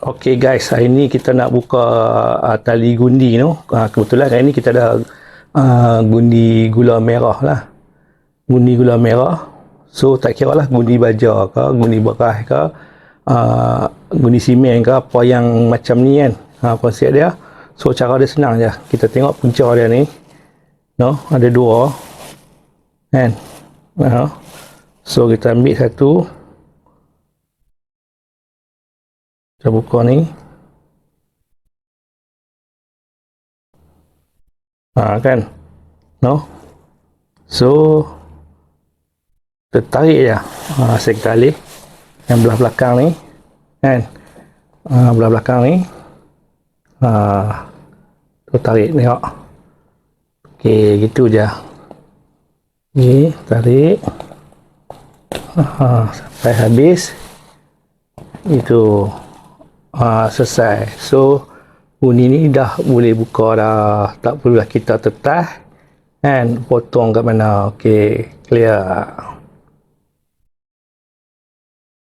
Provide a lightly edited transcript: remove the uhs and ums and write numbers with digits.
Okey guys, hari ni kita nak buka tali gundi tu. Kebetulan hari ni kita ada gundi gula merah lah. Gundi gula merah. So tak kira lah gundi baja ke, gundi beras ke, gundi simen ke, apa yang macam ni kan. Konsep dia. So cara dia senang je. Kita tengok punca dia ni. No, ada dua. Kan? So kita ambil satu. Kita buka ni. Kan? No? So kita tarik je. Saya tarik yang belah belakang ni. Kan? Belah belakang ni. Kita tarik tengok. Okey, gitu je. Okey, tarik. Sampai habis. Itu. Selesai. So bunyi ni dah boleh buka dah, tak perlulah kita tetah kan, potong kat mana. Okey, clear.